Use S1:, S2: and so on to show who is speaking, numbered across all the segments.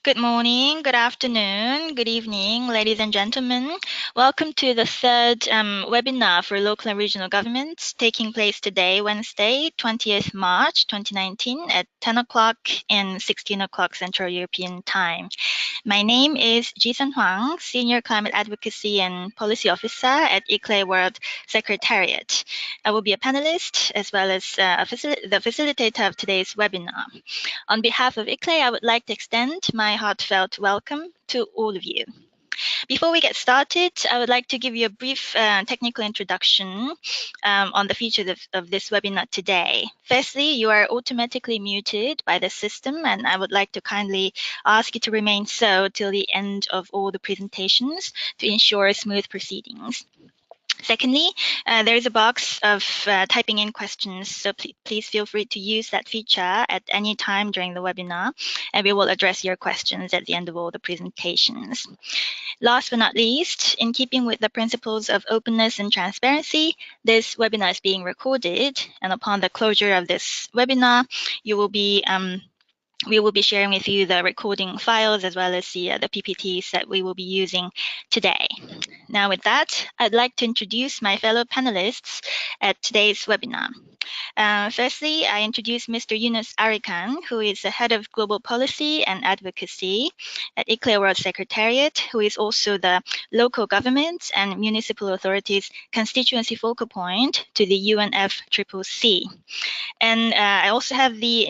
S1: Good morning, good afternoon, good evening, ladies and gentlemen. Welcome to the third webinar for local and regional governments taking place today, Wednesday, 20th March 2019 at 10 o'clock and 16 o'clock Central European Time. My name is Jisun Huang, Senior Climate Advocacy and Policy Officer at ICLEI World Secretariat. I will be a panelist as well as the facilitator of today's webinar. On behalf of ICLEI, I would like to extend my heartfelt welcome to all of you. Before we get started, I would like to give you a brief technical introduction on the features of this webinar today. Firstly, you are automatically muted by the system, and I would like to kindly ask you to remain so till the end of all the presentations to ensure smooth proceedings. Secondly, there is a box of typing in questions, so please feel free to use that feature at any time during the webinar, and we will address your questions at the end of all the presentations. Last but not least, in keeping with the principles of openness and transparency, this webinar is being recorded, and upon the closure of this webinar, we will be sharing with you the recording files as well as the PPTs that we will be using today. Now with that, I'd like to introduce my fellow panelists at today's webinar. Firstly, I introduce Mr. Yunus Arikan, who is the Head of Global Policy and Advocacy at ICLEI World Secretariat, who is also the local government and municipal authorities constituency focal point to the UNFCCC. And I also have the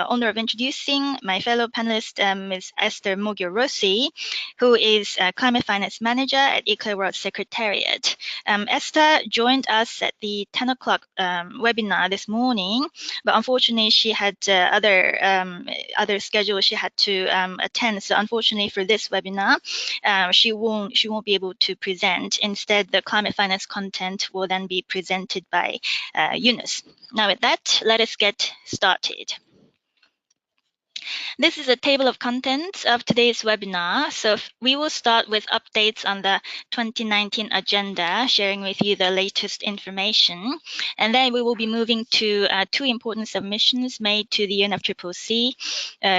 S1: honor of introducing my fellow panelist, Ms. Esther Mogio-Rossi, who is Climate Finance Manager at ICLEI World Secretariat. Esther joined us at the 10 o'clock webinar this morning, but unfortunately she had other schedules she had to attend. So unfortunately for this webinar, she won't be able to present. Instead, the climate finance content will then be presented by Yunus. Now with that, let us get started. This is a table of contents of today's webinar. So we will start with updates on the 2019 agenda, sharing with you the latest information. And then we will be moving to two important submissions made to the UNFCCC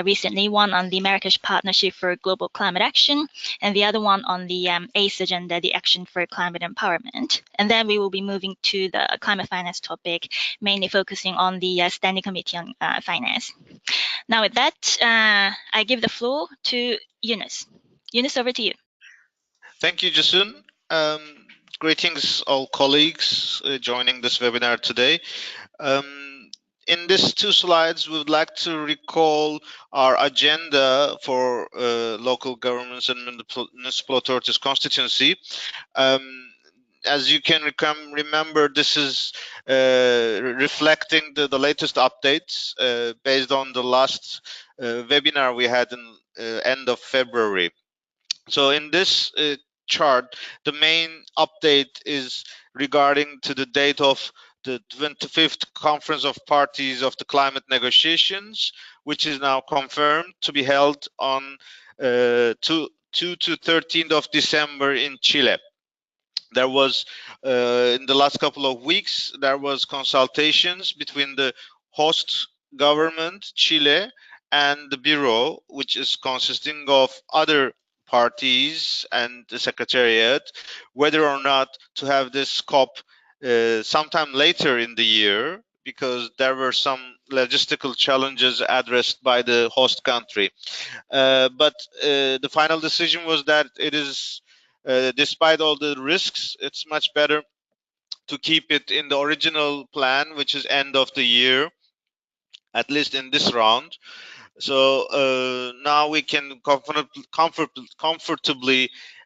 S1: recently, one on the Marrakesh Partnership for Global Climate Action, and the other one on the ACE agenda, the Action for Climate Empowerment. And then we will be moving to the climate finance topic, mainly focusing on the Standing Committee on Finance. Now with that, I give the floor to Yunus. Yunus, over to you.
S2: Thank you, Jasun. Greetings, all colleagues joining this webinar today. In these two slides, we would like to recall our agenda for local governments and municipal authorities constituency. As you can remember, this is reflecting the latest updates based on the last webinar we had in end of February. So in this chart, the main update is regarding to the date of the 25th Conference of Parties of the Climate Negotiations, which is now confirmed to be held on 2 to 13th of December in Chile. There was, in the last couple of weeks, there was consultations between the host government, Chile, and the Bureau, which is consisting of other parties and the Secretariat, whether or not to have this COP sometime later in the year, because there were some logistical challenges addressed by the host country. But the final decision was that it is, despite all the risks, it's much better to keep it in the original plan, which is end of the year, at least in this round. So now we can comfortably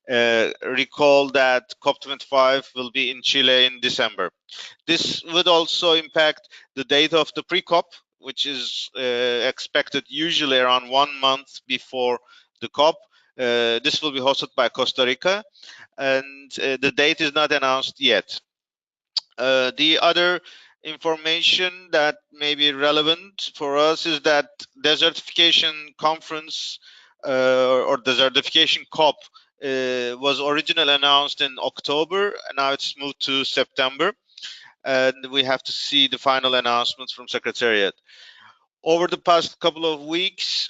S2: recall that COP25 will be in Chile in December. This would also impact the date of the pre-COP, which is expected usually around 1 month before the COP. This will be hosted by Costa Rica, and the date is not announced yet. The other information that may be relevant for us is that desertification conference or desertification COP was originally announced in October, and now it's moved to September, and we have to see the final announcements from Secretariat. Over the past couple of weeks,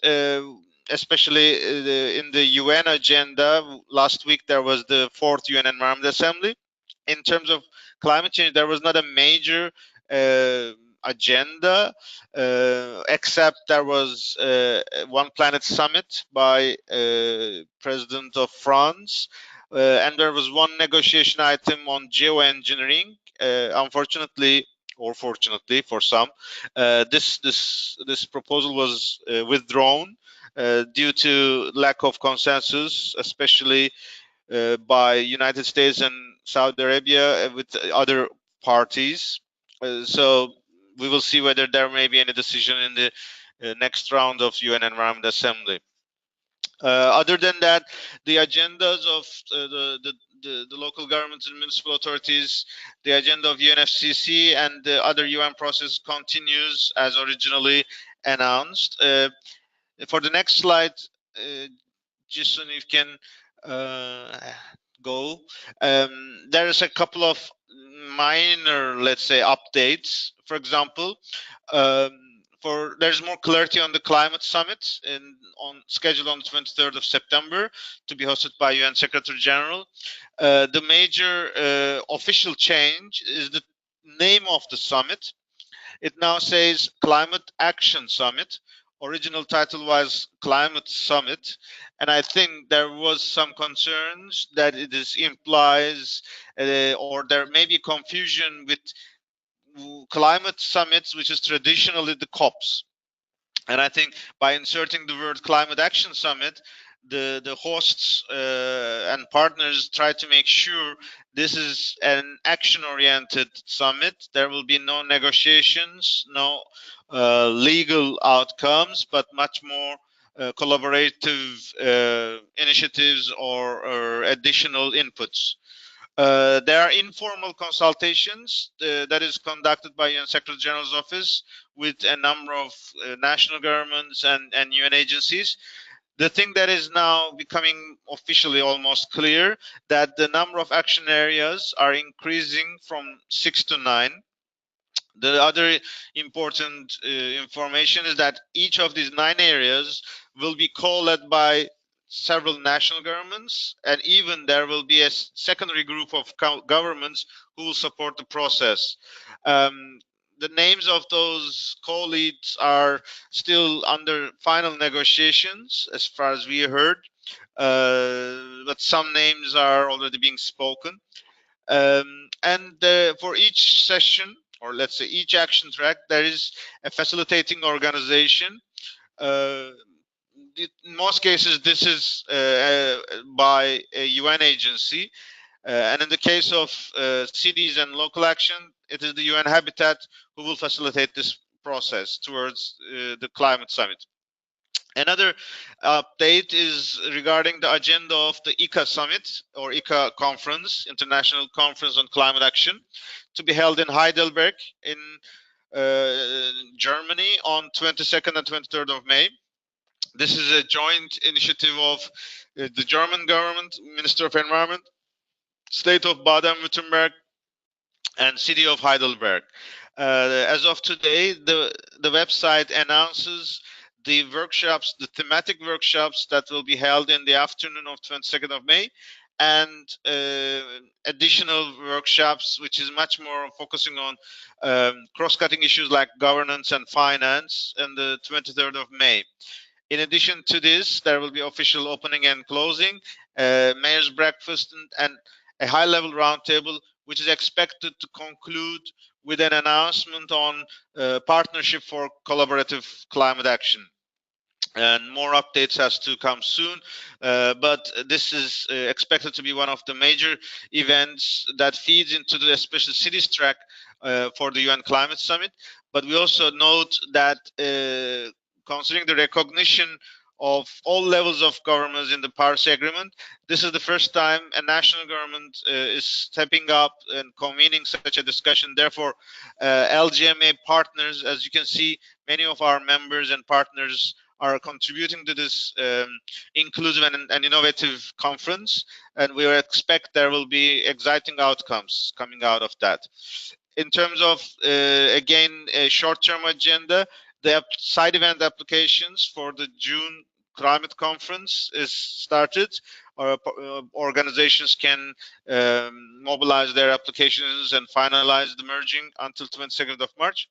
S2: especially in the UN agenda. Last week there was the fourth UN Environment Assembly. In terms of climate change, there was not a major uh, agenda, except there was one planet summit by President of France, and there was one negotiation item on geoengineering. Unfortunately, or fortunately for some, this proposal was withdrawn due to lack of consensus, especially by United States and Saudi Arabia with other parties. So we will see whether there may be any decision in the next round of UN Environment Assembly. Other than that, the agendas of the local governments and municipal authorities, the agenda of UNFCCC and the other UN process continues as originally announced. For the next slide, Jason, if you can go. There is a couple of minor, let's say, updates. For example, um, there's more clarity on the climate summit scheduled on the 23rd of September to be hosted by UN Secretary General. The major official change is the name of the summit. It now says Climate Action Summit. Original title was Climate Summit, and I think there was some concerns that it implies or there may be confusion with climate summits, which is traditionally the COPs. And I think by inserting the word Climate Action Summit, the hosts and partners try to make sure this is an action-oriented summit. There will be no negotiations, no legal outcomes, but much more collaborative initiatives or additional inputs. There are informal consultations that is conducted by UN Secretary General's office with a number of national governments and UN agencies. The thing that is now becoming officially almost clear that the number of action areas are increasing from 6 to 9. The other important information is that each of these 9 areas will be co-led by several national governments, and even there will be a secondary group of governments who will support the process. The names of those co-leads are still under final negotiations, as far as we heard, but some names are already being spoken. And for each session, or let's say each action track, there is a facilitating organization. In most cases, this is by a UN agency. And in the case of cities and local action, it is the UN Habitat who will facilitate this process towards the climate summit. Another update is regarding the agenda of the ICA summit or ICA conference, International Conference on Climate Action, to be held in Heidelberg in Germany on 22nd and 23rd of May. This is a joint initiative of the German government, Minister of Environment, State of Baden-Württemberg, and City of Heidelberg. As of today, the website announces the workshops, the thematic workshops that will be held in the afternoon of 22nd of May, and additional workshops, which is much more focusing on cross-cutting issues like governance and finance, on the 23rd of May. In addition to this, there will be official opening and closing, mayor's breakfast, and a high-level roundtable, which is expected to conclude with an announcement on partnership for collaborative climate action. And more updates has to come soon, but this is expected to be one of the major events that feeds into the special cities track for the UN Climate Summit. But we also note that considering the recognition of all levels of governments in the Paris Agreement, this is the first time a national government is stepping up and convening such a discussion. Therefore, LGMA partners, as you can see, many of our members and partners are contributing to this inclusive and innovative conference, and we expect there will be exciting outcomes coming out of that. In terms of, again, a short-term agenda, the side event applications for the June climate conference is started. Organizations can mobilize their applications and finalize the merging until 22nd of March.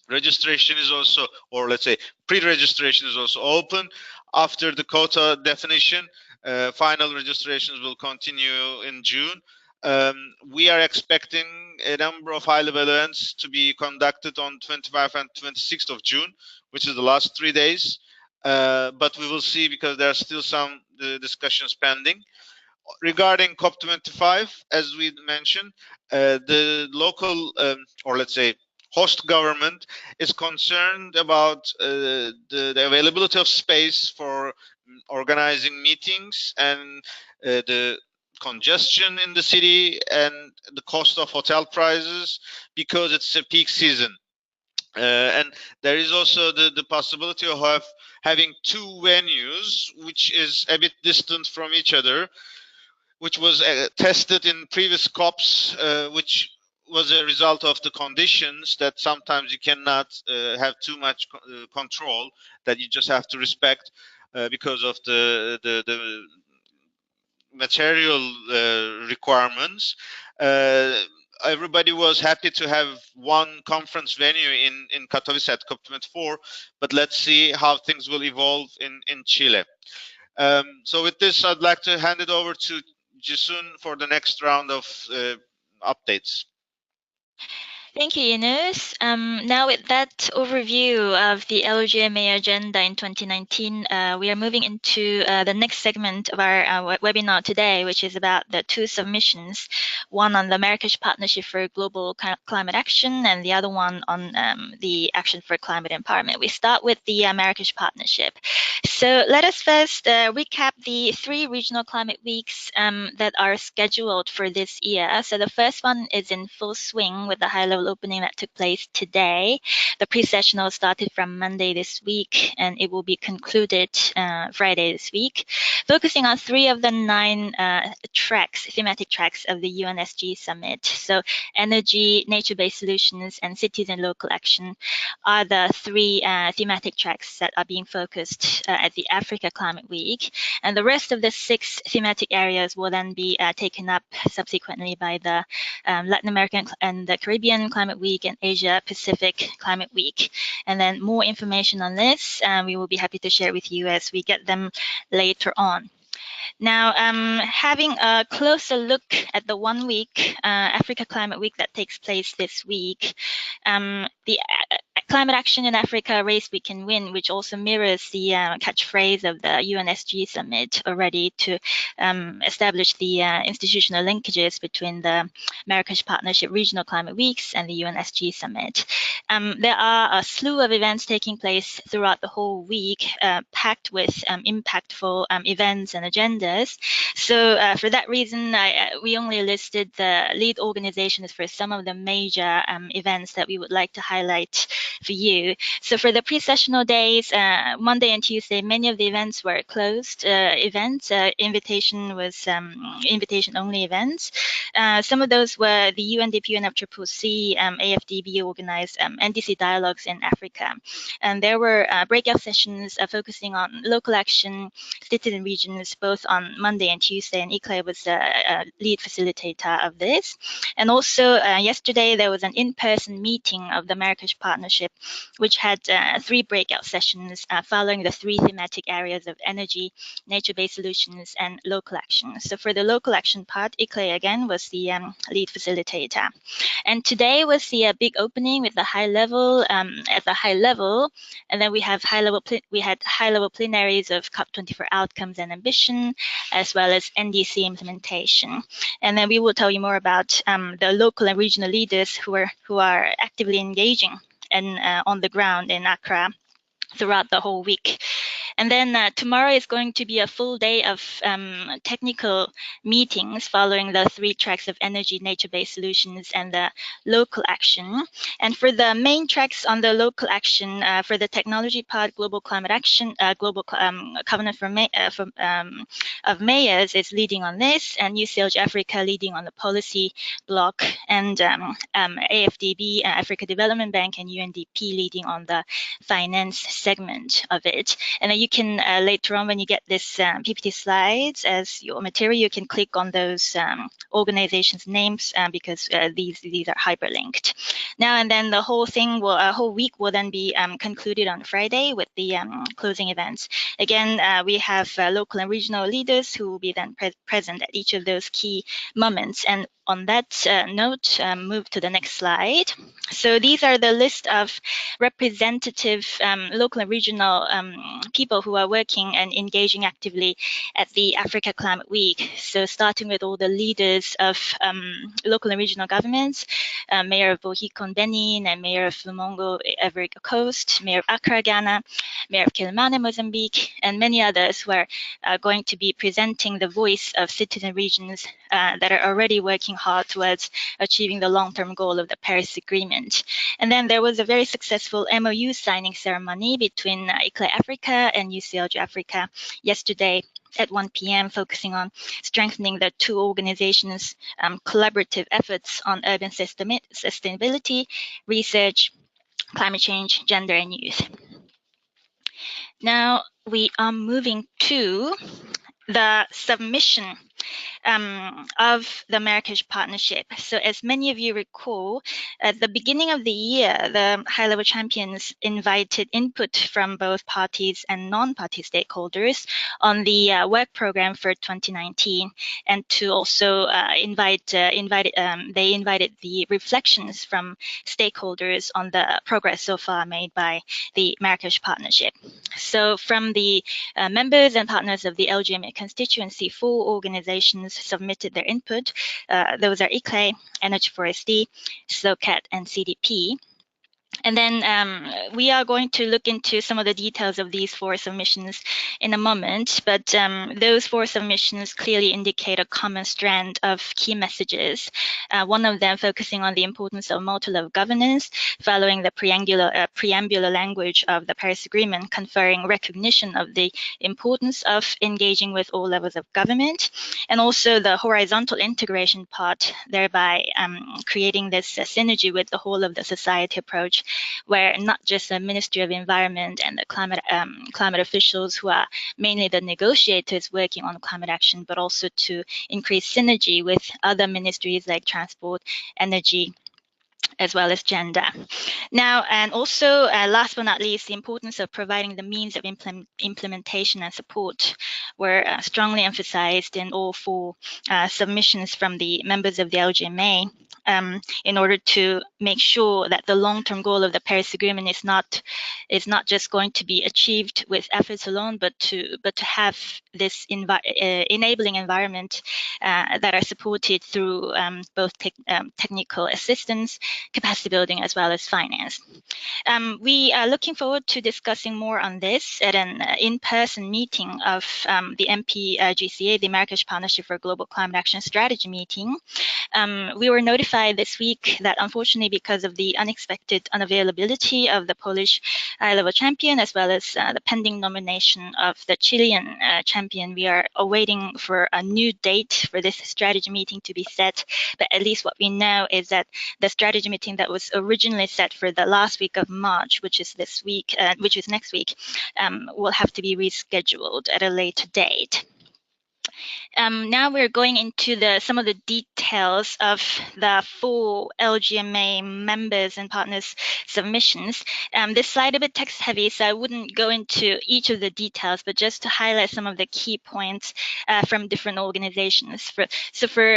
S2: Registration is also, or let's say pre-registration is also open. After the quota definition, final registrations will continue in June. We are expecting a number of high-level events to be conducted on 25 and 26th of June, which is the last 3 days. But we will see, because there are still some discussions pending. Regarding COP25, as we mentioned, the local, or let's say host government, is concerned about the availability of space for organizing meetings, and the congestion in the city, and the cost of hotel prices, because it's a peak season. And there is also the possibility of having two venues, which is a bit distant from each other, which was tested in previous COPs, which was a result of the conditions that sometimes you cannot have too much control, that you just have to respect because of the material requirements. Everybody was happy to have one conference venue in Katowice at COP24, but let's see how things will evolve in Chile. So with this, I'd like to hand it over to Jisun for the next round of updates.
S1: Thank you, Yunus. Now, with that overview of the LGMA agenda in 2019, we are moving into the next segment of our webinar today, which is about the two submissions, one on the Marrakesh Partnership for Global Climate Action and the other one on the Action for Climate Empowerment. We start with the Marrakesh Partnership. So let us first recap the 3 regional climate weeks that are scheduled for this year. So the first one is in full swing with the high-level opening that took place today. The pre-sessional started from Monday this week, and it will be concluded Friday this week, focusing on 3 of the 9 thematic tracks of the UNSG Summit. So energy, nature-based solutions, and cities and local action are the 3 thematic tracks that are being focused at the Africa Climate Week. And the rest of the 6 thematic areas will then be taken up subsequently by the Latin American and the Caribbean Climate Week and Asia Pacific Climate Week. And then more information on this, we will be happy to share with you as we get them later on. Now, having a closer look at the 1 week Africa Climate Week that takes place this week, the Climate Action in Africa, Race We Can Win, which also mirrors the catchphrase of the UNSG Summit already, to establish the institutional linkages between the Marrakesh Partnership Regional Climate Weeks and the UNSG Summit. There are a slew of events taking place throughout the whole week, packed with impactful events and agendas. So for that reason, we only listed the lead organizations for some of the major events that we would like to highlight for you. So for the pre-sessional days, Monday and Tuesday, many of the events were closed events. Invitation was invitation-only events. Some of those were the UNDP, UNFCCC, AFDB organized NDC dialogues in Africa. And there were breakout sessions focusing on local action, cities and regions, both on Monday and Tuesday, and ICLEI was a lead facilitator of this. And also yesterday, there was an in-person meeting of the Marrakesh Partnership, which had 3 breakout sessions following the 3 thematic areas of energy, nature-based solutions, and local action. So for the local action part, ICLEI again was the lead facilitator. And today was the big opening with the high level, at the high level, and then we have we had high-level plenaries of COP24 outcomes and ambition, as well as NDC implementation. And then we will tell you more about the local and regional leaders who are actively engaging and on the ground in Accra throughout the whole week. And then tomorrow is going to be a full day of technical meetings following the 3 tracks of energy, nature-based solutions, and the local action. And for the main tracks on the local action, for the technology part, global climate action, global covenant of mayors is leading on this, and UCLG Africa leading on the policy block, and AFDB, Africa Development Bank, and UNDP leading on the finance segment of it. And then you you can later on, when you get this PPT slides as your material, you can click on those organizations' names because these are hyperlinked. Now and then the whole thing will, a whole week will then be concluded on Friday with the closing events. Again, we have local and regional leaders who will be then present at each of those key moments. And on that note, move to the next slide. So these are the list of representative local and regional people who are working and engaging actively at the Africa Climate Week. So starting with all the leaders of local and regional governments, Mayor of Bohikon, Benin, and Mayor of Lumongo, Ivory Coast, Mayor of Accra, Ghana, Mayor of Kilimane, Mozambique, and many others who are going to be presenting the voice of citizen regions that are already working hard towards achieving the long-term goal of the Paris Agreement. And then there was a very successful MOU signing ceremony between ICLEI Africa and UCLG Africa yesterday at 1 p.m., focusing on strengthening the two organizations' collaborative efforts on urban sustainability, research, climate change, gender, and youth. Now we are moving to the submission of the Marrakesh Partnership. So as many of you recall, at the beginning of the year, the high-level champions invited input from both parties and non-party stakeholders on the work program for 2019, and to also they invited the reflections from stakeholders on the progress so far made by the Marrakesh Partnership. So from the members and partners of the LGMA constituency, 4 organizations submitted their input. Those are ICLEI, NH4SD, SLOCAT, and CDP. And then we are going to look into some of the details of these 4 submissions in a moment, but those 4 submissions clearly indicate a common strand of key messages. One of them focusing on the importance of multi-level governance, following the preambular language of the Paris Agreement, conferring recognition of the importance of engaging with all levels of government, and also the horizontal integration part, thereby creating this synergy with the whole of the society approach, where not just the Ministry of Environment and the climate officials, who are mainly the negotiators working on climate action, but also to increase synergy with other ministries like transport, energy, as well as gender. Now, and also last but not least, the importance of providing the means of implementation and support were strongly emphasized in all 4 submissions from the members of the LGMA, in order to make sure that the long-term goal of the Paris Agreement is not just going to be achieved with efforts alone, but to have this enabling environment that are supported through both technical assistance, capacity building, as well as finance. We are looking forward to discussing more on this at an in-person meeting of the MPGCA, the Marrakesh Partnership for Global Climate Action Strategy meeting. We were notified this week that unfortunately, because of the unexpected unavailability of the Polish high-level champion, as well as the pending nomination of the Chilean champion, we are awaiting for a new date for this strategy meeting to be set. But at least what we know is that the strategy meeting that was originally set for the last week of March, which is this week, which is next week, will have to be rescheduled at a later date. Now we're going into some of the details of the 4 LGMA members and partners submissions. This slide a bit text heavy, so I wouldn't go into each of the details, but just to highlight some of the key points from different organizations. For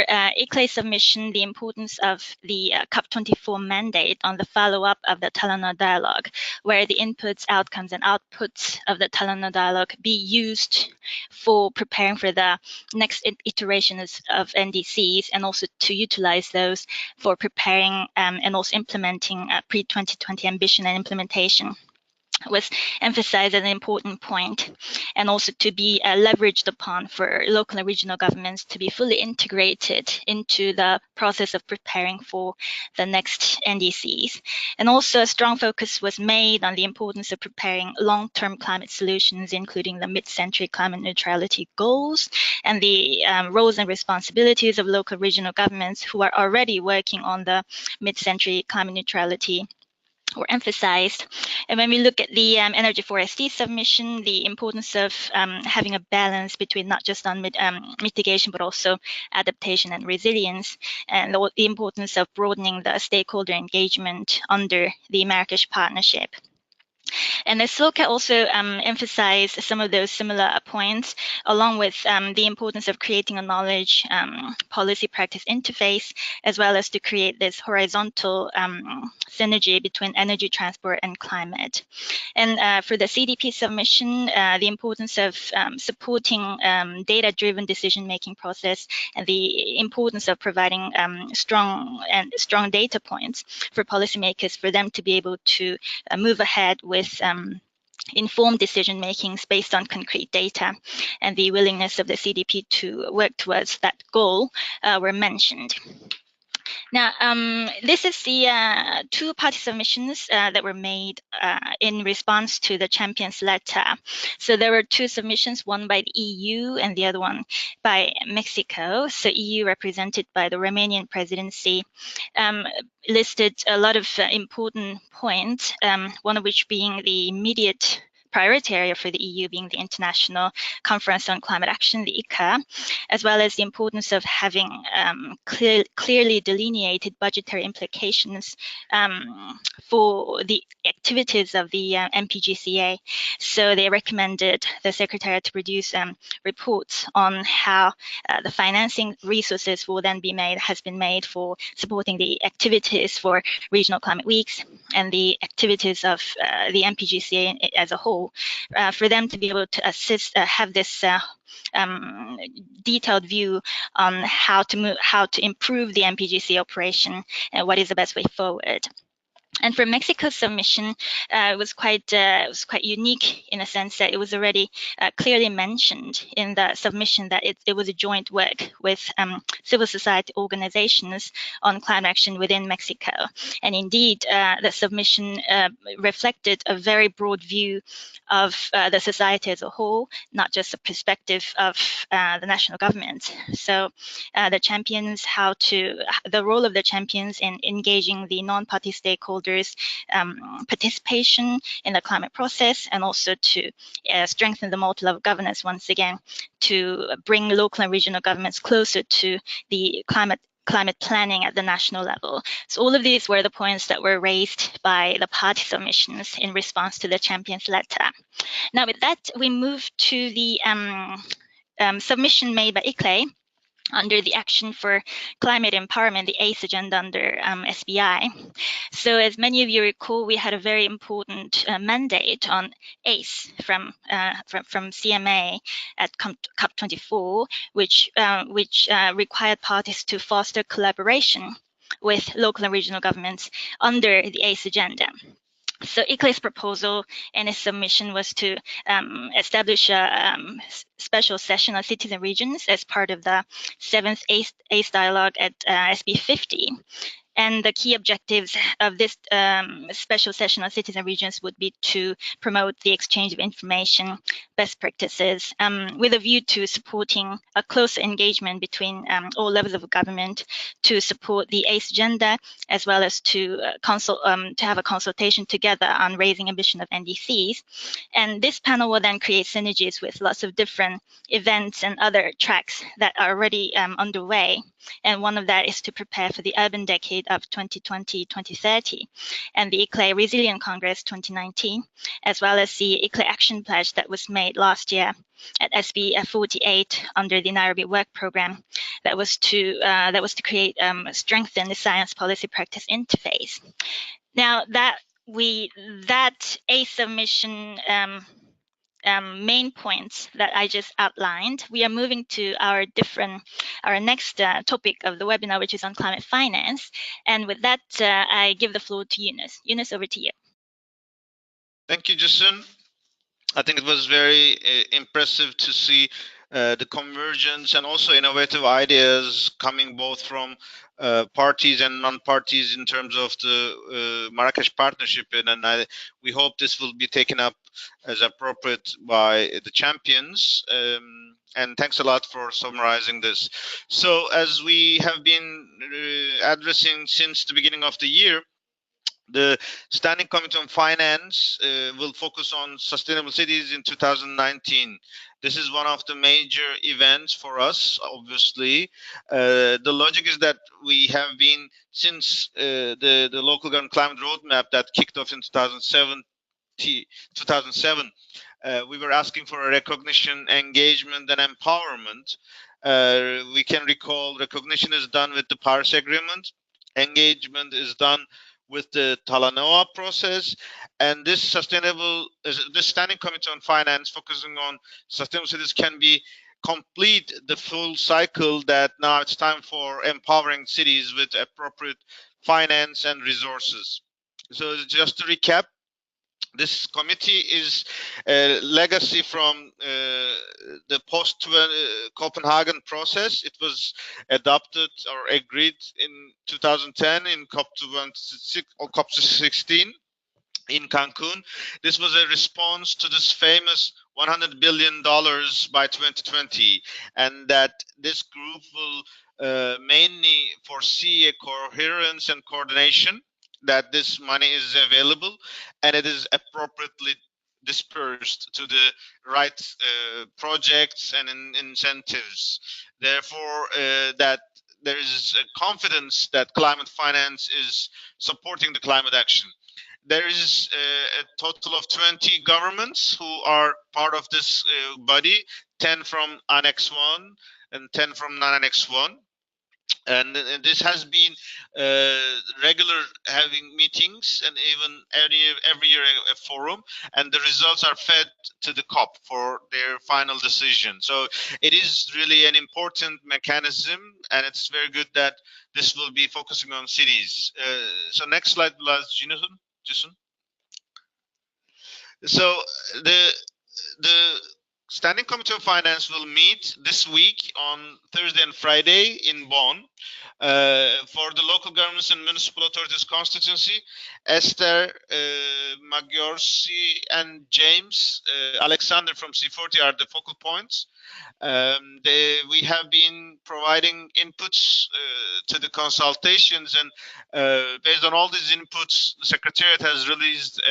S1: ICLEI submission, the importance of the COP24 mandate on the follow-up of the Talanoa dialogue, where the inputs, outcomes, and outputs of the Talanoa dialogue be used for preparing for the next iterations of NDCs, and also to utilize those for preparing and also implementing pre-2020 ambition and implementation was emphasized as an important point, and also to be leveraged upon for local and regional governments to be fully integrated into the process of preparing for the next NDCs. And also a strong focus was made on the importance of preparing long-term climate solutions, including the mid-century climate neutrality goals, and the roles and responsibilities of local and regional governments who are already working on the mid-century climate neutrality or emphasized. And when we look at the Energy for SD submission, the importance of having a balance between not just on mitigation, but also adaptation and resilience, and the importance of broadening the stakeholder engagement under the Marrakesh Partnership. And the SLOCA also emphasized some of those similar points, along with the importance of creating a knowledge policy practice interface, as well as to create this horizontal synergy between energy, transport, and climate. And for the CDP submission, the importance of supporting data-driven decision-making process, and the importance of providing strong data points for policymakers for them to be able to move ahead with informed decision making based on concrete data, and the willingness of the CDP to work towards that goal were mentioned. Now, this is the two party submissions that were made in response to the Champions Letter. So there were two submissions, one by the EU and the other one by Mexico. So EU, represented by the Romanian presidency, listed a lot of important points, one of which being the immediate priority area for the EU being the International Conference on Climate Action, the ICA, as well as the importance of having clearly delineated budgetary implications for the activities of the MPGCA. So they recommended the Secretariat to produce reports on how the financing resources will then be has been made for supporting the activities for regional climate weeks and the activities of the MPGCA as a whole, for them to be able to assist, have this detailed view on how to improve the MPGC operation and what is the best way forward. And for Mexico's submission, it was quite unique in a sense that it was already clearly mentioned in the submission that it was a joint work with civil society organizations on climate action within Mexico. And indeed, the submission reflected a very broad view of the society as a whole, not just a perspective of the national government. So the champions, the role of the champions in engaging the non-party stakeholders, participation in the climate process, and also to strengthen the multi-level governance once again, to bring local and regional governments closer to the climate planning at the national level. So all of these were the points that were raised by the party submissions in response to the Champions Letter. Now with that, we move to the submission made by ICLEI under the Action for Climate Empowerment, the ACE agenda under SBI. So as many of you recall, we had a very important mandate on ACE from CMA at COP24, which required parties to foster collaboration with local and regional governments under the ACE agenda. So ICLEI's proposal and its submission was to establish a special session on cities and regions as part of the 7th ACE dialogue at SB 50. And the key objectives of this special session on cities and regions would be to promote the exchange of information, best practices, with a view to supporting a closer engagement between all levels of government to support the ACE agenda, as well as to have a consultation together on raising ambition of NDCs. And this panel will then create synergies with lots of different events and other tracks that are already underway. And one of that is to prepare for the urban decade of 2020-2030 and the ICLEI Resilient Congress 2019, as well as the ICLEI Action Pledge that was made last year at SB 48 under the Nairobi Work Program, that was to create strengthen the science policy practice interface. Now that ACE submission main points that I just outlined, we are moving to our next topic of the webinar, which is on climate finance. And with that, I give the floor to Yunus. Yunus, over to you.
S2: Thank you, Jason. I think it was very impressive to see the convergence and also innovative ideas coming both from parties and non-parties in terms of the Marrakesh partnership, and we hope this will be taken up as appropriate by the champions. And thanks a lot for summarizing this. So as we have been addressing since the beginning of the year, The Standing Committee on Finance will focus on sustainable cities in 2019. This is one of the major events for us, obviously. The logic is that we have been, since the local government climate roadmap that kicked off in 2007, we were asking for a recognition, engagement, and empowerment. We can recall recognition is done with the Paris Agreement, engagement is done with the Talanoa process, and this standing committee on finance focusing on sustainable cities can be complete the full cycle that now it's time for empowering cities with appropriate finance and resources. So just to recap, this committee is a legacy from the post Copenhagen process. It was adopted or agreed in 2010 in COP16 in Cancun. This was a response to this famous $100 billion by 2020, and that this group will mainly foresee a coherence and coordination, that this money is available and it is appropriately dispersed to the right projects and incentives. Therefore, that there is a confidence that climate finance is supporting the climate action. There is a total of 20 governments who are part of this body, 10 from Annex 1 and 10 from non-Annex 1. And this has been regular having meetings, and even every year a forum, and the results are fed to the COP for their final decision. So it is really an important mechanism, and it's very good that this will be focusing on cities. So next slide, Jason. So the Standing Committee of Finance will meet this week on Thursday and Friday in Bonn. For the local governments and municipal authorities constituency, Esther Maggiorsi and James Alexander from C40 are the focal points. We have been providing inputs to the consultations, and based on all these inputs, the Secretariat has released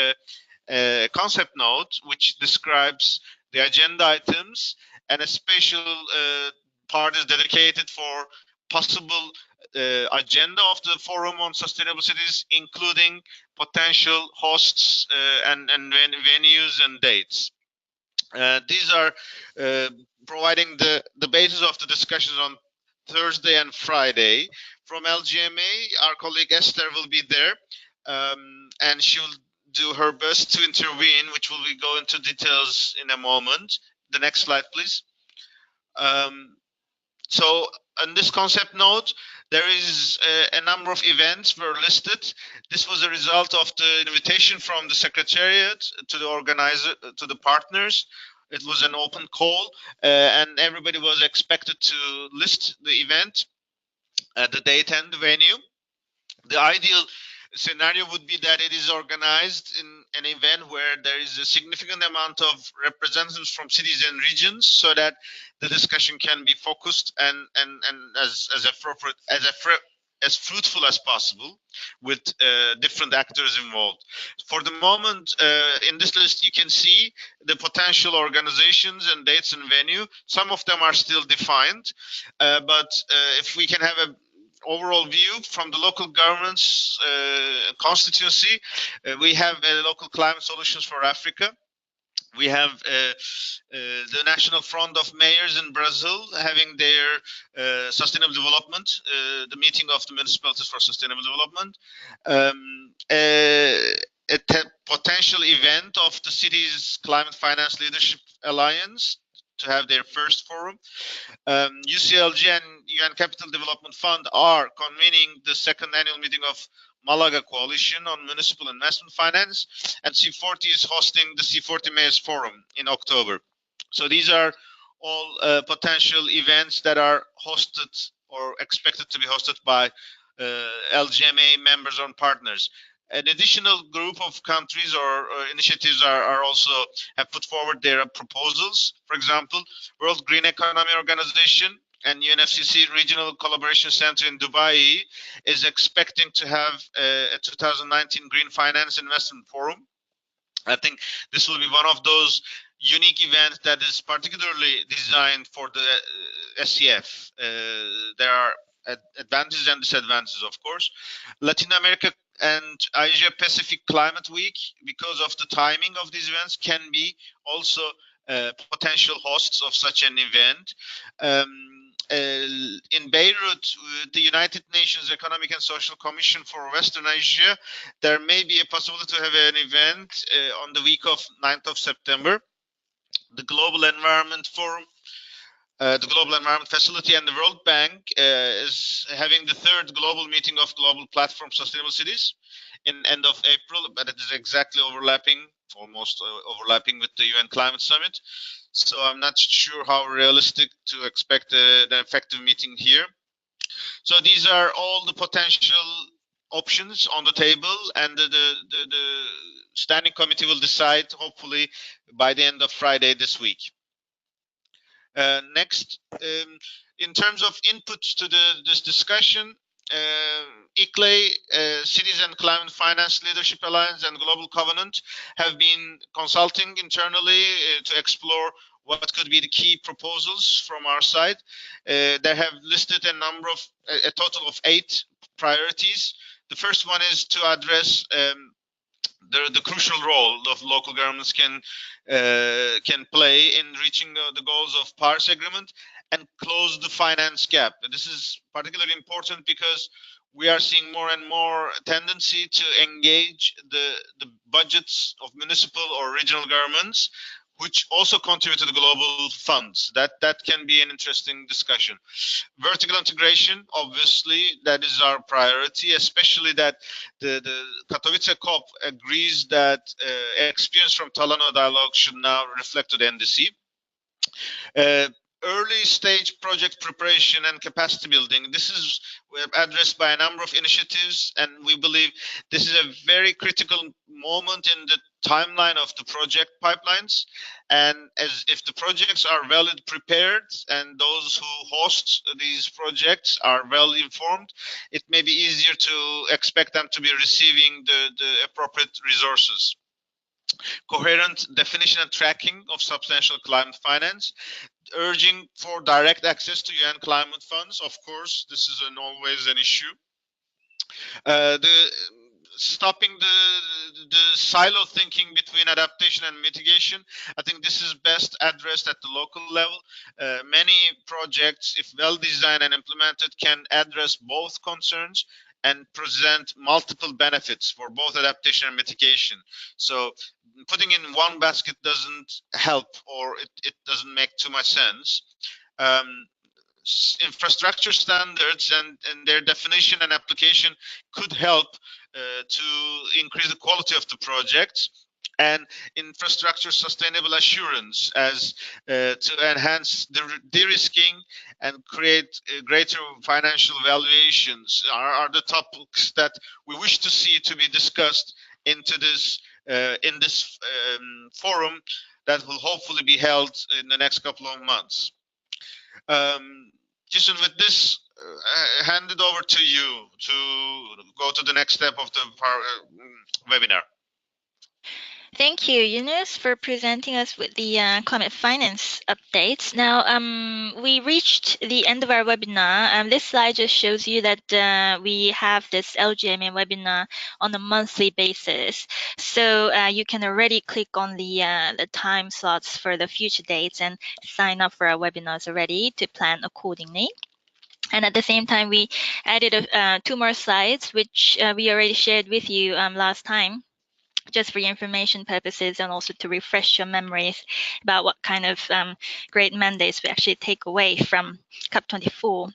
S2: a concept note which describes the agenda items, and a special part is dedicated for possible agenda of the forum on sustainable cities, including potential hosts and venues and dates. These are providing the basis of the discussions on Thursday and Friday. From LGMA, our colleague Esther will be there, and she will do her best to intervene, which will go into details in a moment. The next slide, please. So on this concept note, there is a number of events were listed. This was a result of the invitation from the Secretariat to the organizer, to the partners. It was an open call, and everybody was expected to list the event, the date and the venue. The ideal scenario would be that it is organized in an event where there is a significant amount of representatives from cities and regions, so that the discussion can be focused and as appropriate as fruitful as possible, with different actors involved. For the moment, in this list, you can see the potential organizations and dates and venue. Some of them are still defined, but if we can have a overall view from the local government's constituency, we have local climate solutions for Africa. We have the National Front of Mayors in Brazil having their sustainable development, the meeting of the municipalities for sustainable development, a potential event of the city's Climate Finance Leadership Alliance to have their first forum. UCLG and UN Capital Development Fund are convening the second annual meeting of Malaga Coalition on Municipal Investment Finance, and C40 is hosting the C40 Mayors Forum in October. So these are all potential events that are hosted or expected to be hosted by LGMA members or partners. An additional group of countries or initiatives are also have put forward their proposals. For example, World Green Economy Organization and UNFCCC Regional Collaboration Center in Dubai is expecting to have a 2019 Green Finance Investment Forum. I think this will be one of those unique events that is particularly designed for the SCF. There are advantages and disadvantages, of course. Latin America and Asia Pacific Climate Week, because of the timing of these events, can be also potential hosts of such an event. In Beirut, the United Nations Economic and Social Commission for Western Asia, there may be a possibility to have an event on the week of 9th of September. The Global Environment Forum, the Global Environment Facility, and the World Bank is having the third global meeting of Global Platform Sustainable Cities in end of April, but it is exactly overlapping, almost overlapping with the UN Climate Summit. So I'm not sure how realistic to expect an effective meeting here. So these are all the potential options on the table, and the standing committee will decide hopefully by the end of Friday this week. Next, in terms of inputs to this discussion, ICLEI, Cities and Climate Finance Leadership Alliance, and Global Covenant have been consulting internally to explore what could be the key proposals from our side. They have listed a total of 8 priorities. The first one is to address the crucial role of local governments can play in reaching the goals of Paris Agreement and close the finance gap. This is particularly important because we are seeing more and more tendency to engage the budgets of municipal or regional governments, which also contribute to the global funds. That can be an interesting discussion. Vertical integration, obviously, that is our priority, especially that the Katowice COP agrees that experience from Talano dialogue should now reflect to the NDC. Early stage project preparation and capacity building. This is addressed by a number of initiatives, and we believe this is a very critical moment in the timeline of the project pipelines. And as if the projects are well prepared and those who host these projects are well informed, it may be easier to expect them to be receiving the appropriate resources. Coherent definition and tracking of substantial climate finance, urging for direct access to UN climate funds. Of course, this is always an issue. Stopping the silo thinking between adaptation and mitigation. I think this is best addressed at the local level. Many projects, if well designed and implemented, can address both concerns and present multiple benefits for both adaptation and mitigation. So putting in one basket doesn't help, or it doesn't make too much sense. Infrastructure standards and their definition and application could help to increase the quality of the projects, and infrastructure sustainable assurance as to enhance the de-risking and create greater financial valuations are the topics that we wish to see to be discussed into this in this forum that will hopefully be held in the next couple of months. Jason, with this, I hand it over to you to go to the next step of the webinar.
S1: Thank you, Yunus, for presenting us with the climate finance updates. Now, we reached the end of our webinar. This slide just shows you that we have this LGMA webinar on a monthly basis. So you can already click on the time slots for the future dates and sign up for our webinars already to plan accordingly. And at the same time, we added 2 more slides, which we already shared with you last time, just for your information purposes and also to refresh your memories about what kind of great mandates we actually take away from COP24.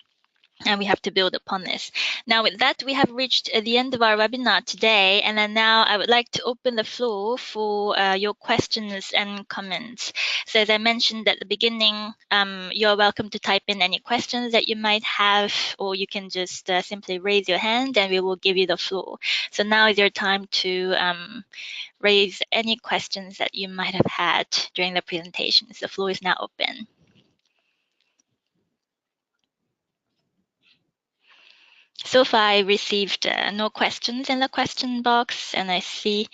S1: And we have to build upon this. Now, with that, we have reached the end of our webinar today. And then now I would like to open the floor for your questions and comments. So as I mentioned at the beginning, you're welcome to type in any questions that you might have, or you can just simply raise your hand and we will give you the floor. So now is your time to raise any questions that you might have had during the presentations. The floor is now open. so far I received no questions in the question box, and I see.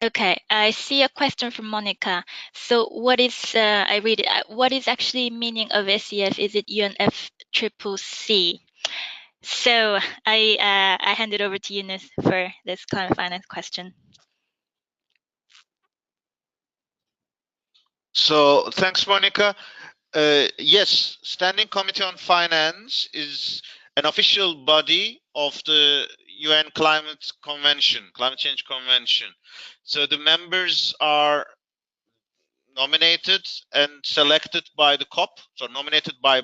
S1: Okay, I see a question from Monica. So what is, I read it, what is actually meaning of SEF? Is it UNFCCC? So I hand it over to Eunice for this climate finance question.
S2: So thanks, Monica. Yes, Standing Committee on Finance is an official body of the UN Climate Convention, Climate Change Convention. So the members are nominated and selected by the COP, so nominated by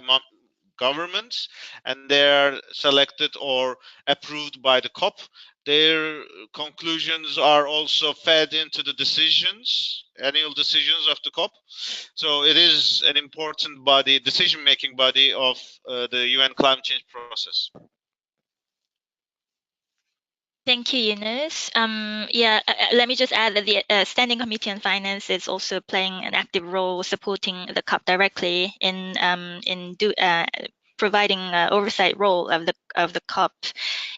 S2: governments, and they're selected or approved by the COP. Their conclusions are also fed into the decisions, annual decisions of the COP. So it is an important body, decision-making body of the UN climate change process.
S1: Thank you, Eunice. Let me just add that the Standing Committee on Finance is also playing an active role supporting the COP directly in providing oversight role of the COP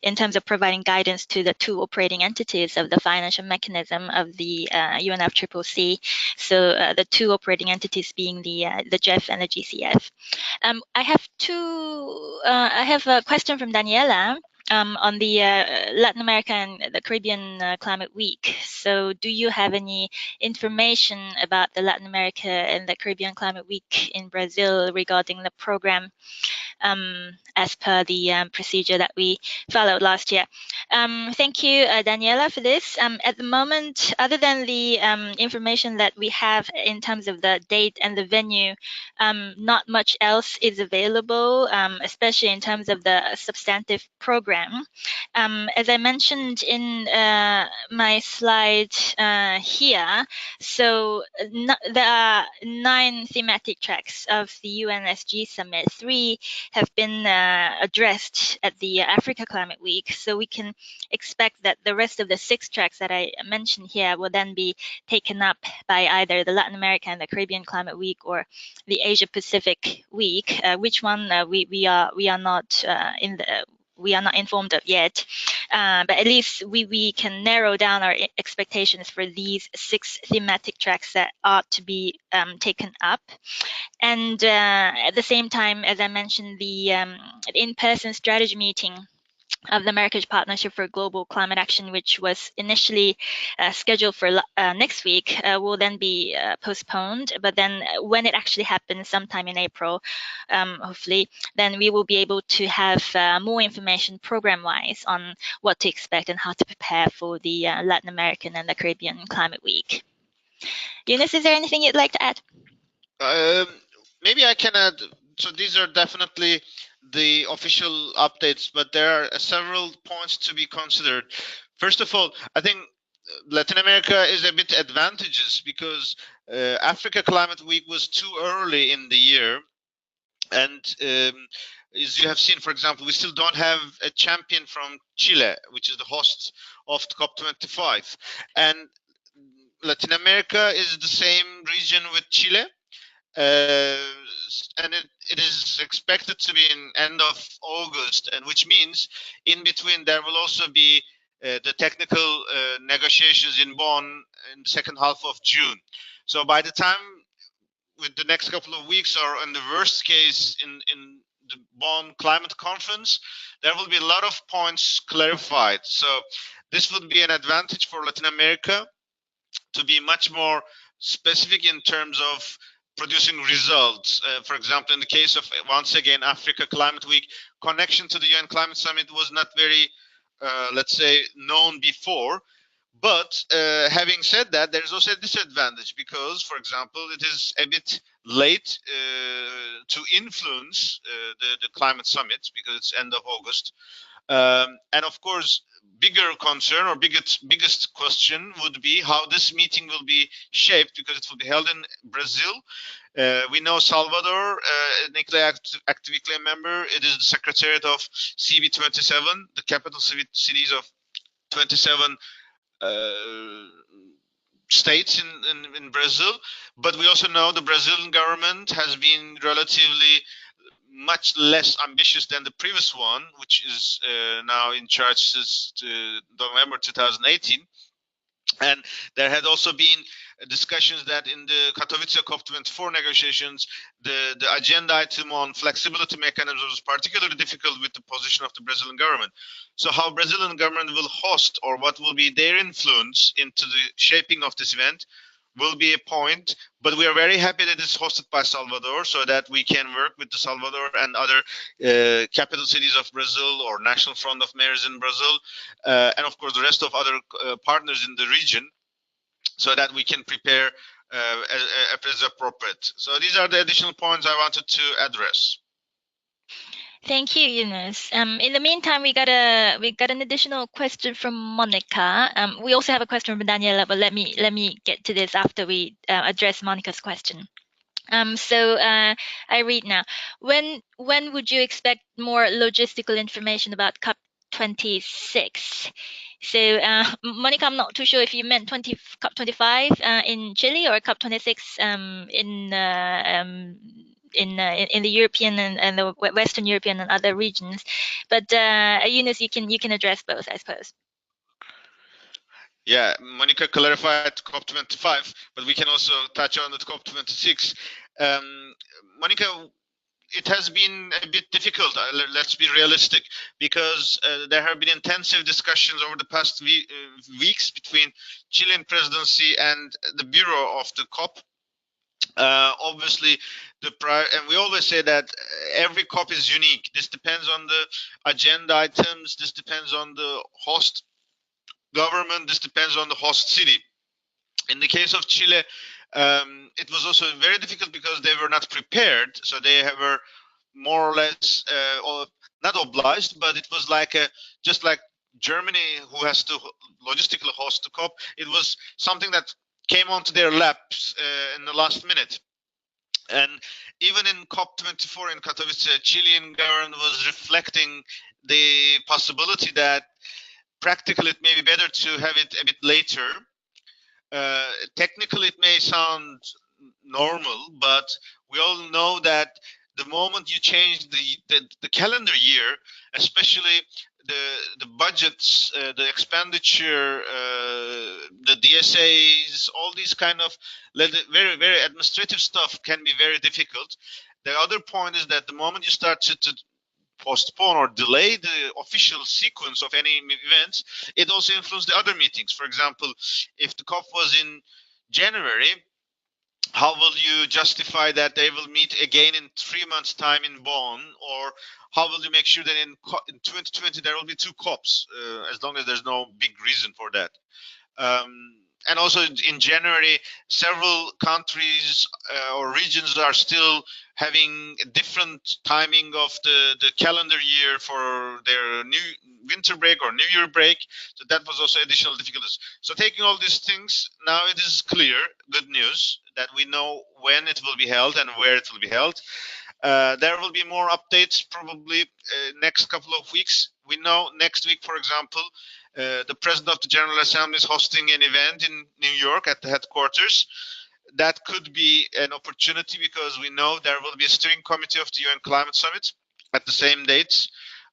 S1: in terms of providing guidance to the two operating entities of the financial mechanism of the UNFCCC. So the two operating entities being the GEF and the GCF. I have a question from Daniela on the Latin America and the Caribbean Climate Week. So do you have any information about the Latin America and the Caribbean Climate Week in Brazil regarding the program as per the procedure that we followed last year? Thank you, Daniela, for this. At the moment, other than the information that we have in terms of the date and the venue, not much else is available, especially in terms of the substantive program. As I mentioned in my slide here, so there are 9 thematic tracks of the UNSG Summit. 3 have been addressed at the Africa Climate Week, so we can expect that the rest of the 6 tracks that I mentioned here will then be taken up by either the Latin America and the Caribbean Climate Week or the Asia Pacific Week. Which one we are not we are not informed of yet, but at least we can narrow down our expectations for these 6 thematic tracks that are to be taken up. And at the same time, as I mentioned, the in-person strategy meeting of the Marrakech Partnership for Global Climate Action, which was initially scheduled for next week, will then be postponed. But then when it actually happens sometime in April, hopefully, then we will be able to have more information program-wise on what to expect and how to prepare for the Latin American and the Caribbean Climate Week. Eunice, is there anything you'd like to add?
S2: Maybe I can add. So these are definitely the official updates, but there are several points to be considered. First of all, I think Latin America is a bit advantageous because Africa Climate Week was too early in the year, and as you have seen, for example, we still don't have a champion from Chile, which is the host of the COP25, and Latin America is the same region with Chile. And it is expected to be in end of August, and which means in between there will also be the technical negotiations in Bonn in the second half of June. So by the time, with the next couple of weeks, or in the worst case in the Bonn climate conference, there will be a lot of points clarified. So this would be an advantage for Latin America to be much more specific in terms of producing results. For example, in the case of, once again, Africa Climate Week, connection to the UN Climate Summit was not very, let's say, known before. But having said that, there's also a disadvantage because, for example, it is a bit late to influence the climate summit because it's end of August. And of course, bigger concern or biggest question would be how this meeting will be shaped, because it will be held in Brazil. We know Salvador, an ICLEI active ICLEI member. It is the secretariat of CB27, the capital cities of 27 states in Brazil. But we also know the Brazilian government has been relatively much less ambitious than the previous one, which is now in charge since November 2018. And there had also been discussions that in the Katowice COP24 negotiations, the agenda item on flexibility mechanisms was particularly difficult with the position of the Brazilian government. So how Brazilian government will host, or what will be their influence into the shaping of this event, will be a point. But we are very happy that it's hosted by Salvador, so that we can work with the Salvador and other capital cities of Brazil, or National Front of Mayors in Brazil, and of course the rest of other partners in the region, so that we can prepare as appropriate. So these are the additional points I wanted to address.
S1: Thank you, Yunus. In the meantime, we got an additional question from Monica. We also have a question from Daniela, but let me get to this after we address Monica's question. So I read now. When would you expect more logistical information about COP26? So Monica, I'm not too sure if you meant COP25 in Chile or COP26 in the European and the Western European and other regions. But Yunus, you can address both, I suppose.
S2: Yeah, Monica clarified COP25, but we can also touch on the COP26. Monica, it has been a bit difficult, let's be realistic, because there have been intensive discussions over the past weeks between Chilean presidency and the Bureau of the COP. Obviously, and we always say that every COP is unique. This depends on the agenda items, this depends on the host government, this depends on the host city. In the case of Chile, it was also very difficult because they were not prepared, so they were more or less not obliged, but it was like just like Germany, who has to logistically host the COP. It was something that came onto their laps in the last minute. And even in COP24 in Katowice, Chilean government was reflecting the possibility that practically it may be better to have it a bit later. Technically, it may sound normal, but we all know that the moment you change the calendar year, especially the budgets, the expenditure, the DSAs, all these kind of very administrative stuff can be very difficult. The other point is that the moment you start to postpone or delay the official sequence of any events, it also influences the other meetings. For example, if the COP was in January, how will you justify that they will meet again in 3 months' time in Bonn? Or how will you make sure that in 2020 there will be 2 COPs, as long as there's no big reason for that? And also in January, several countries or regions are still having a different timing of the calendar year for their new winter break or New Year break. So that was also additional difficulties. So taking all these things, now it is clear, good news, that we know when it will be held and where it will be held. There will be more updates probably next couple of weeks. We know next week, for example, the President of the General Assembly is hosting an event in New York at the headquarters. That could be an opportunity because we know there will be a steering committee of the UN Climate Summit at the same dates.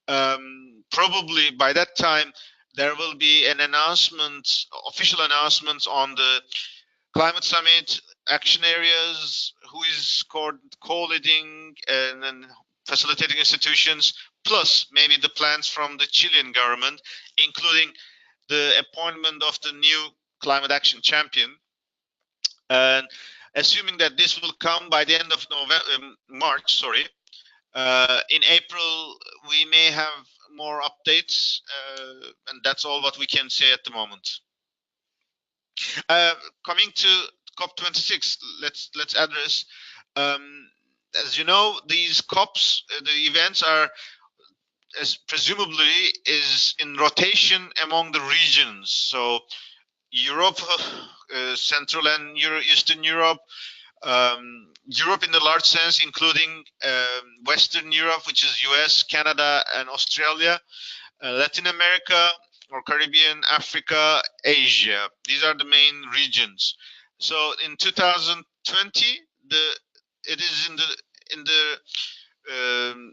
S2: Probably by that time, there will be an announcement, official announcements on the Climate Summit, action areas, who is co-leading and then facilitating institutions, plus maybe the plans from the Chilean government, including the appointment of the new climate action champion. And assuming that this will come by the end of March, in April we may have more updates, and that's all what we can say at the moment. Coming to COP26, let's address. As you know, these COPs, the events are, as presumably, is in rotation among the regions. So Europe, Central and Eastern Europe, Europe in the large sense, including Western Europe, which is US, Canada, and Australia, Latin America or Caribbean, Africa, Asia. These are the main regions. So in 2020, it is in the um,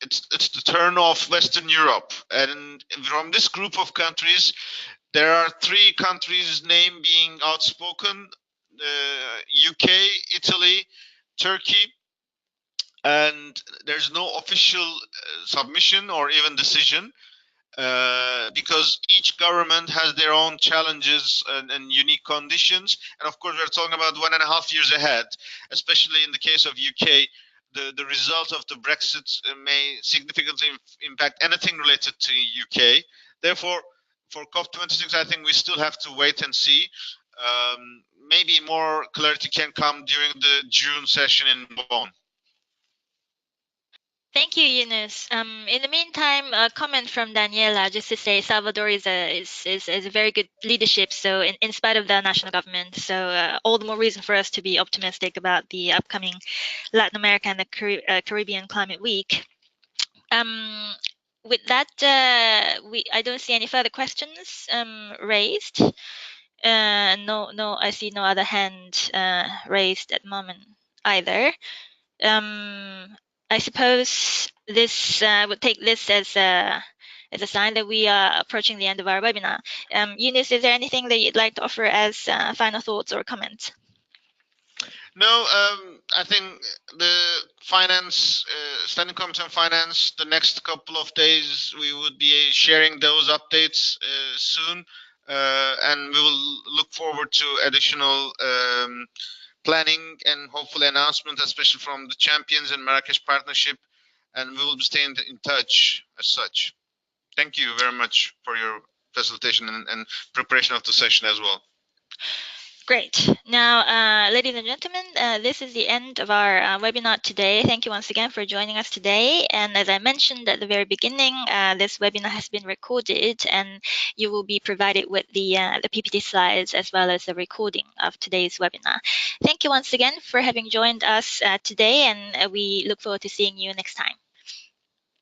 S2: it's the turn of Western Europe, and from this group of countries, there are three countries' name being outspoken: UK, Italy, Turkey, and there's no official submission or even decision. Because each government has their own challenges and unique conditions. And of course, we're talking about 1.5 years ahead, especially in the case of UK. The result of the Brexit may significantly impact anything related to UK. Therefore, for COP26, I think we still have to wait and see. Maybe more clarity can come during the June session in Bonn.
S1: Thank you, Yunus. In the meantime, a comment from Daniela just to say Salvador is a very good leadership. So in spite of the national government, so all the more reason for us to be optimistic about the upcoming Latin America and the Caribbean Climate Week. With that, I don't see any further questions raised. No, I see no other hand raised at the moment either. I suppose this would take this as a sign that we are approaching the end of our webinar. Eunice, is there anything that you'd like to offer as final thoughts or comments?
S2: No, I think the finance, standing committee on finance, the next couple of days we would be sharing those updates soon, and we will look forward to additional planning and hopefully announcements, especially from the champions and Marrakesh partnership, and we will be staying in touch as such. Thank you very much for your facilitation and preparation of the session as well.
S1: Great. Now, ladies and gentlemen, this is the end of our webinar today. Thank you once again for joining us today. And as I mentioned at the very beginning, this webinar has been recorded, and you will be provided with the PPT slides as well as the recording of today's webinar. Thank you once again for having joined us today, and we look forward to seeing you next time.